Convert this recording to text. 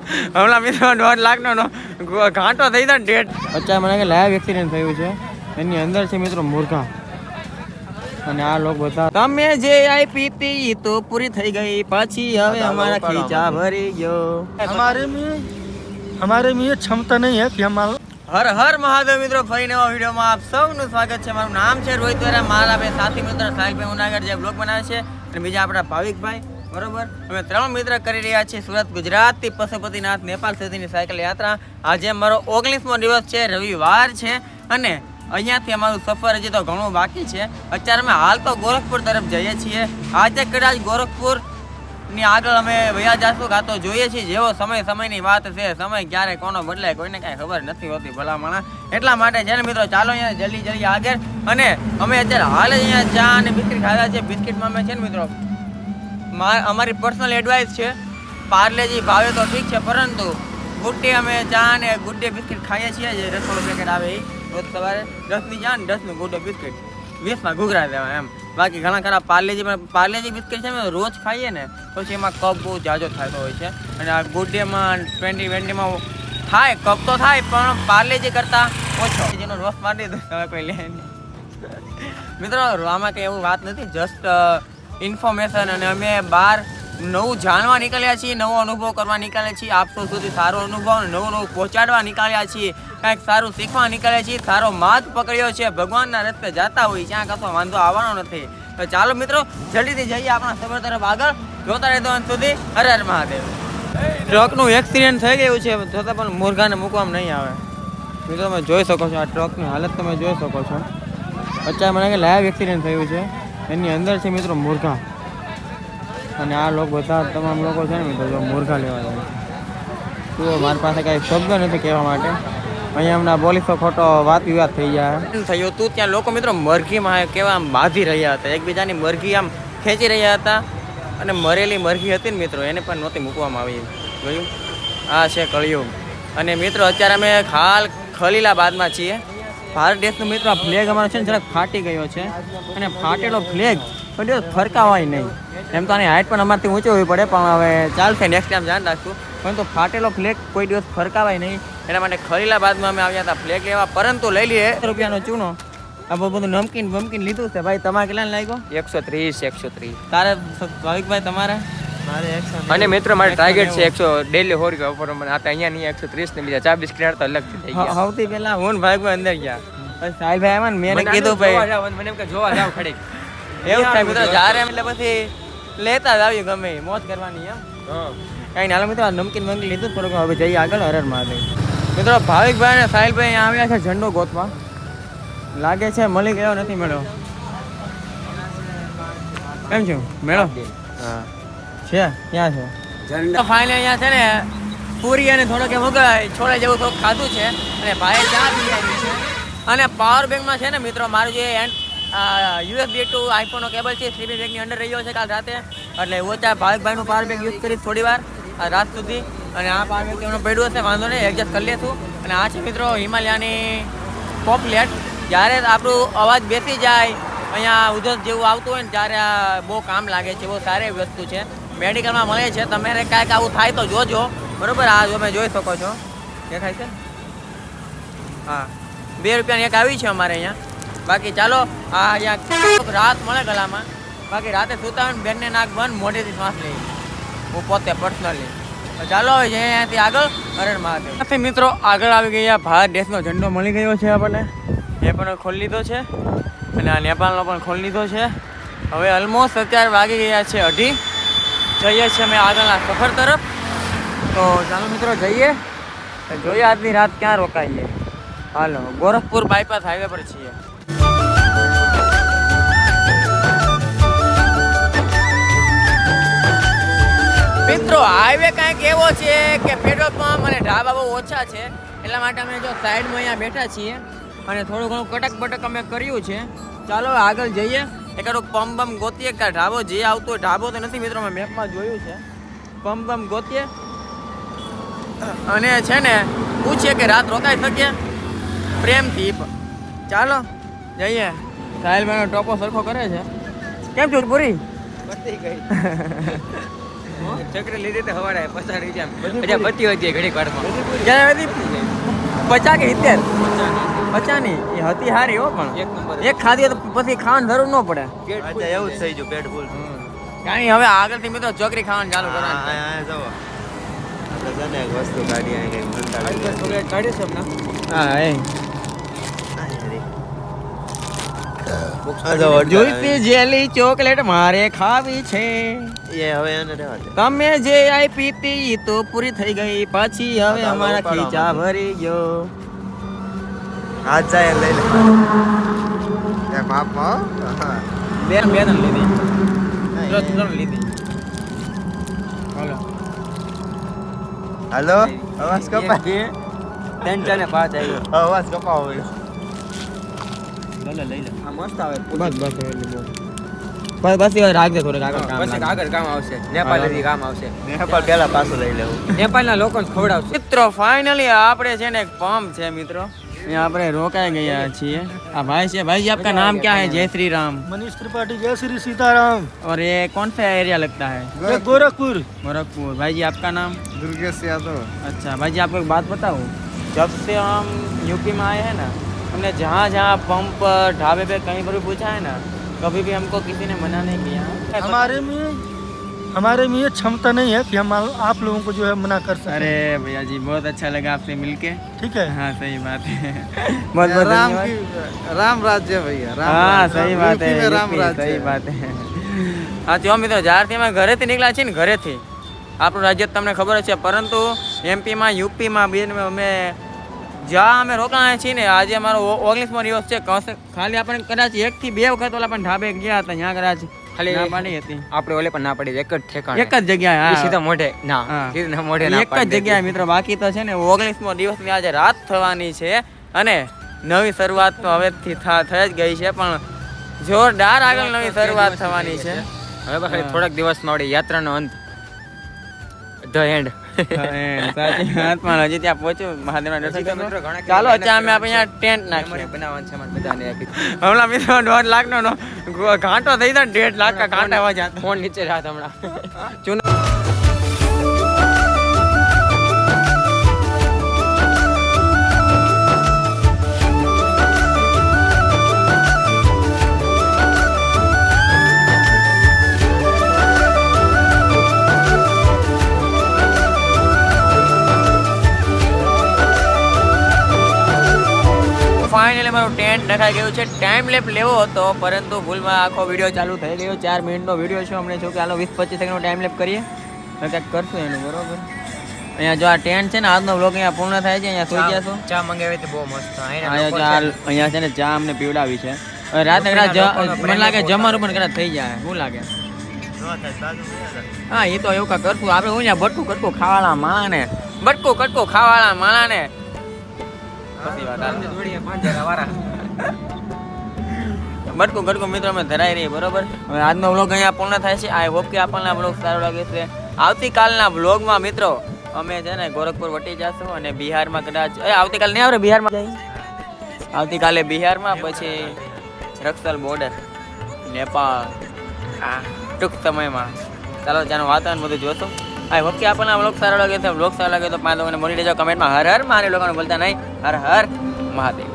હમણાં મિત્રો 1.5 લાખનો ઘાંટો થઈ જાય ડેટ. અત્યારે મને કે લાઈવ એક્સિડન્ટ થયું છે, એની અંદર છે મિત્રો મુર્ગા. અને આ લોકો બધા તમે જે આપી હતી તો પૂરી થઈ ગઈ, પછી હવે અમારા ખીચા ભરી ગયો. हमारे में ये क्षमता नहीं है कि हम હર હર મહાદેવ મિત્રો, ફરી નવા વિડીયોમાં આપ સૌનું સ્વાગત છે. મારું નામ છે રોહિત વેરા, મારા બે સાથી મિત્ર સાહિલભાઈ ઉનાગર જે બ્લોગ બનાવે છે, અને બીજા આપણા ભાવિકભાઈ. બરોબર, અમે 3 મિત્ર કરી રહ્યા છીએ સુરત ગુજરાતથી પશુપતિનાથ નેપાળ સુધીની સાયકલ યાત્રા. આજે મારો 19મો દિવસ છે, રવિવાર છે, અને અહીંયાથી અમારું સફર હજી તો ઘણું બાકી છે. અત્યારે અમે હાલ તો ગોરખપુર તરફ જઈએ છીએ. આજે કદાચ ગોરખપુરની આગળ અમે વયા જાશું, કાં તો જોઈએ છીએ. જેવો સમયની વાત છે, સમય ક્યારે કોનો બદલાય કોઈને કાંઈ ખબર નથી હોતી ભલામણા. એટલા માટે છે ને મિત્રો, ચાલો અહીંયા જલ્દી આગળ. અને અમે અત્યારે હાલ અહીંયા ચા અને બિસ્કિટ ખાધા છે. બિસ્કિટમાં અમે છે ને મિત્રો, અમારી પર્સનલ એડવાઇસ છે, પાર્લેજી ભાવે તો ઠીક છે, પરંતુ ગુડ ડે અમે ચા અને ગુડ ડે બિસ્કિટ ખાઈએ છીએ. જે 10 પેકેટ આવે એ રોજ સવારે 10ની ચા ને 10નું ગુડ ડે બિસ્કિટ, 20માં ઘૂઘરા દેવા એમ. બાકી ઘણા ખરા પાર્લેજી બિસ્કિટ છે ને રોજ ખાઈએ ને પછી એમાં કપ બહુ જાજો થતો હોય છે. અને આ ગુડ ડેમાં 20-20માં થાય કપ તો થાય, પણ પાર્લેજી કરતાં ઓછો. જેનો રસ મારી દો કોઈ લે નહીં મિત્રો, આમાં કંઈ એવું વાત નથી, જસ્ટ ઇન્ફોર્મેશન. અને અમે બહાર નવું જાણવા નીકળ્યા છીએ, નવો અનુભવ કરવા નીકળ્યા છીએ, આપસો સુધી સારો અનુભવ નવું પહોંચાડવા નીકળ્યા છીએ, કાંઈક સારું શીખવા નીકળ્યા છીએ, સારો માર્ગ પકડ્યો છે, ભગવાનના રસ્તે જતા હોય ત્યાં કશો વાંધો આવવાનો નથી. તો ચાલો મિત્રો જલ્દીથી જઈએ આપણા સફર તરફ આગળ. જોતા રહેતો અંત સુધી. હર હર મહાદેવ. ટ્રકનું એક્સિડન્ટ થઈ ગયું છે, છતાં પણ મુર્ગાને મૂકવામાં નહીં આવે. મિત્રો તમે જોઈ શકો છો, આ ટ્રકની હાલત તમે જોઈ શકો છો. અત્યારે મને કે લાઈવ એક્સિડન્ટ થયું છે, એની અંદર છે મિત્રો મુર્ગા. અને આ લોકો બધા તમામ લોકો છે ને મિત્રો, જો મુર્ગા લેવા જાય તો મારી પાસે કાંઈ શબ્દ નથી કહેવા માટે. અહીંયા હમણાં પોલીસો ખોટો વાત વિવાદ થઈ જાય થયું હતું. ત્યાં લોકો મિત્રો મરઘીમાં કેવા આમ બાંધી રહ્યા હતા, એકબીજાની મરઘી આમ ખેંચી રહ્યા હતા. અને મરેલી મરઘી હતી ને મિત્રો, એને પણ નહોતી મૂકવામાં આવી ગયું. આ છે કળિયુગ. અને મિત્રો અત્યારે અમે ખલીલાબાદમાં છીએ. ભારત દેશનો મિત્રો આ ફ્લેગ અમારો છે ને જરાક ફાટી ગયો છે, અને ફાટેલો ફ્લેગ કોઈ દિવસ ફરકાવાય નહીં. એમ તો આની હાઇટ પણ અમારથી ઊંચી હોવી પડે, પણ હવે ચાલશે, નેક્સ્ટ ટાઈમ ધ્યાન રાખશું. પરંતુ ફાટેલો ફ્લેગ કોઈ દિવસ ફરકાવાય નહીં, એના માટે ખલીલાબાદમાં અમે આવ્યા હતા ફ્લેગ લેવા. પરંતુ લઈ લઈએ ₹100નો ચૂનો. આ બધું નમકીન લીધું છે. ભાઈ તમારે કેટલાને લાગ્યો? 130. તારે ભાવિકભાઈ તમારે? અને મિત્રો મારે ટાર્ગેટ છે 100 ડેલી 100 રૂપિયા ઉપર. મને આ અહીંયા નહીં 130 ને બીજા 4 બિસ્કિટ તો અલગથી થઈ ગયા. સૌથી પહેલા હું ભાવિકભાઈ અંદર ગયા, પછી સાહિલભાઈ આવ્યા ને મેં કીધું ભાઈ મને એમ કે જોવા જાવ ખડી એવું થાય મિત્રો, જ્યારે એટલે પછી લેતા જ આવ્યું, ગમે મોજ કરવાની એમ. કઈ નાલો મિત્રો, આ નમકીન લીધું થોડુંક. હવે જઈએ આગળ. હર હર મહાદેવ. મિત્રો ભાવિકભાઈ અને સાહિલભાઈ અહીંયા આવ્યા છે ઝંડો ગોતવા. લાગે છે મળી ગયો નથી મળ્યો. કેમ છું મેળો? હા છે, ક્યાં છે ઝંડો? ફાઇનલ અહીંયા છે ને પૂરી અને થોડોક એમ છોડે જેવું થોડુંક ખાધું છે, અને ભાઈ ચા પી આવી છે. અને પાવર બેંકમાં છે ને મિત્રો મારું જે USB ટુ આઈફોનનો કેબલ છે, સ્લીપિંગ બેગની અંદર રહ્યો છે કાલ રાતે, એટલે ઓછા ભાવિકભાઈનું પાવર બેંક યુઝ કરી થોડી વાર રાત સુધી. અને આ પાવર બેંક એમનો પડ્યું હશે, વાંધો નહીં, એડજસ્ટ કરી લેશું. અને આ છે મિત્રો હિમાલયાની પોપલેટ. જ્યારે આપણું અવાજ બેસી જાય, અહીંયા ઉધરસ જેવું આવતું હોય ને, ત્યારે આ બહુ કામ લાગે છે, બહુ સારી વસ્તુ છે, મેડિકલમાં મળે છે. તમારે કાંઈક આવું થાય તો જોજો, બરાબર. આ તમે જોઈ શકો છો, દેખાય છે. હા, ₹2ની એક આવી છે અમારે અહીંયા. બાકી ચાલો, આ અહીંયા રાત મળે ગળામાં. બાકી રાતે સૂતા હોય ને બેનને નાક બંધ, મોઢેથી શ્વાસ લઈ હું પોતે પર્સનલી. ચાલો હવે જઈએ અહીંયાથી આગળ. હર મહાદેવ. મિત્રો આગળ આવી ગયા, ભારત દેશનો ઝંડો મળી ગયો છે આપણને. એ પણ ખોલી લીધો છે, અને આ નેપાળનો પણ ખોલી લીધો છે. હવે ઓલમોસ્ટ અત્યારે વાગી ગયા છે 2:30. જઈએ છીએ અમે આગળના સફર તરફ. તો ચાલો મિત્રો જઈએ, જોઈએ આજની રાત ક્યાં રોકાઈએ. હાલો, ગોરખપુર બાયપાસ હાઈવે પર છીએ. મિત્રો હાઈવે કાંઈક એવો છે કે પેટ્રોલ પંપ અને ઢાબા બહુ ઓછા છે, એટલા માટે અમે જો સાઈડમાં અહીંયા બેઠા છીએ, અને થોડું ઘણું કટક બટક અમે કર્યું છે. ચાલો આગળ જઈએ, એકાદો પંપ ગોતીએ કે ઢાબો જે આવતો હોય. ઢાબો તો નથી મિત્રો, મેં મેપમાં જોયું છે. પંપ ગોતીએ અને છે ને પૂછીએ કે રાત રોકાઈ શકીએ પ્રેમથી. ચાલો જઈએ. સાહિલભાઈનો ટોપો સરખો કરે છે. કેમ છું પૂરી? પતી ગઈ. ચકરી લીધી તો હવારે પસાડી જામ અજા બત્તી હોય છે ઘડી કાઢમાં ક્યારે હતી 50 કે 70 50 ની એ હતી હારી હો પણ એક નંબર એક ખાધી તો પછી ખાવાની જરૂર ન પડે અચ્છા એવું જ થઈ ગયું પેટ ફૂલ કારણ હવે આગળથી મિત્રો ચોકરી ખાવાનું ચાલુ કરવાનું આ જવો આપણે છે ને એક વસ્તુ કાઢી અહીં કઈ મંડાવી ચોકલેટ કાઢી છે હમણાં હા એ આ જવો જોઈતી જેલી ચોકલેટ મારે ખાવી છે એ હવે એને રહેવા દે તમે જે આઈ પીતી તો પૂરી થઈ ગઈ પછી હવે અમારા ખીચા ભરી ગયો હાથ જાય લઈ લે એ માપમાં બે ત્રણ લીધી ત્રણ લીધી હાલો હાલો અવાજ કપાય 3 4 ને 5 આવ્યો અવાજ કપાવો લઈ લે આ મસ્ત આવે બસ બસ એ રાખજે થોડુંક આગળ કામ પછી આગળ કામ આવશે નેપાળથી કામ આવશે નેપાળ પહેલા પાછું લઈ લેવું નેપાળના લોકોને ખવડાવશે મિત્રો ફાઇનલી આપણે છે ને એક પંપ છે મિત્રો यहाँ આપણે રોકાઈ ગયા છીએ આ भाई છે भाई जी आपका नाम क्या है जय श्री राम मनीष त्रिपाठी जय श्री सीताराम और ये कौन सा एरिया लगता है ये गोरखपुर गोरखपुर भाई जी आपका नाम दुर्गेश यादव अच्छा भाई जी आपको एक बात बताऊँ जब से हम यूपी में आए हैं ना हमने जहाँ जहाँ पंप ढाबे पे कहीं पर भी पूछा है ना कभी भी हमको किसी ने मना नहीं किया हमारे में ये क्षमता नहीं है कि हम आप लोगों को जो है मना कर सकें। अरे भैया जी बहुत अच्छा लगा आपसे मिलके ठीक है हाँ सही बात है बहुत बहुत धन्यवाद राम राज्य भैया हाँ सही बात है राम यूपी, राज्य सही बात है હા જો મિત્રો જ્યારથી અમે ઘરેથી નીકળ્યા છીએ ને ઘરેથી આપણું રાજ્ય તો તમને ખબર જ છે પરંતુ એમપીમાં યુપીમાં બેનમાં અમે જ્યાં અમે રોકાણા છીએ ને આજે અમારો 19મો દિવસ છે ખાલી આપણે કદાચ 1 થી 2 વખત ઓલા પણ ઢાબે ગયા હતા ત્યાં કદાચ ખાલી ના પાડી હતી આપણે ઓલે પણ ના પડી એક જ ઠેકાણે એક જ જગ્યાએ હા સીધા મોઢે ના હા. સીધા મોઢે ના એક જ જગ્યાએ મિત્રો બાકી તો છે ને 19મો દિવસની આજે રાત થવાની છે અને નવી શરૂઆત તો હવેથી થઈ જ ગઈ છે પણ જોરદાર આગળ નવી શરૂઆત થવાની છે હવે બસ થોડાક દિવસમાં આપણી યાત્રાનો અંત ધ એન્ડ સાચી વાત પણ હજી ત્યાં પહોંચ્યું મહાદેવના દર્શન મિત્રો કરવા. ઘણા ચાલો અત્યારે અમે આપણે અહીંયા ટેન્ટ નાખીએ બનાવવાનું છે અમારે બધાને હમણાં મિત્રો 1.5 લાખનો ઘાંટો થઈ જાય 1.5 લાખ કા ઘાંટા એવા જતા ફોન નીચે રાત હમણાં ચૂનો ફાઇનલી મારું ટેન્ટ નખાઈ ગયું છે ટાઈમ લેપ લેવો હતો પરંતુ ભૂલમાં આખો વિડીયો ચાલુ થઈ ગયો 4 મિનિટનો વિડીયો છે અમને જો કે હાલો 20-25 સેકન્ડનો ટાઈમ લેપ કરીએ તો કંઈક કરશું એનું બરોબર અહીંયા જો આ ટેન્ટ છે ને આજનો વ્લોગ અહીંયા પૂર્ણ થાય છે અહીંયા સુઈ ગયા છો ચા મંગાવી તો બહુ મસ્ત અહીંયા છે ને ચા અમને પીવડાવી છે હવે રાતે કદાચ મને લાગે જમવાનું પણ કદાચ થઈ જાય શું લાગે હા એ તો એવું કાંઈ કરશું આપણે હું ત્યાં બટકું કટકું ખાવાના માણે બટકું કટકું ખાવાના માણાને પછી વાત હાલ. બટકું ગટકું મિત્રો અમે ધરાઈ રહી બરોબર હવે આજનો વ્લોગ અહીંયા પૂર્ણ થાય છે આઈ હોપ કે આપણને વ્લોગ સારો લાગે છે આવતીકાલના વ્લોગમાં મિત્રો અમે છે ને ગોરખપુર વટી જશું અને બિહારમાં કદાચ આવતીકાલે નહીં આવે બિહારમાં જઈએ આવતીકાલે બિહારમાં પછી રક્ષલ બોર્ડર નેપાળ ટૂંક સમયમાં ચાલો ત્યાંનું વાતાવરણ બધું જોશું આઈ હોપ કે આપણને વ્લોગ સારો લાગે છે વ્લોગ સારો લાગે તો 5 લોકોને બોલી દેજો કમેન્ટમાં હર હર મારે લોકોને બોલતા નહીં હર હર મહાદેવ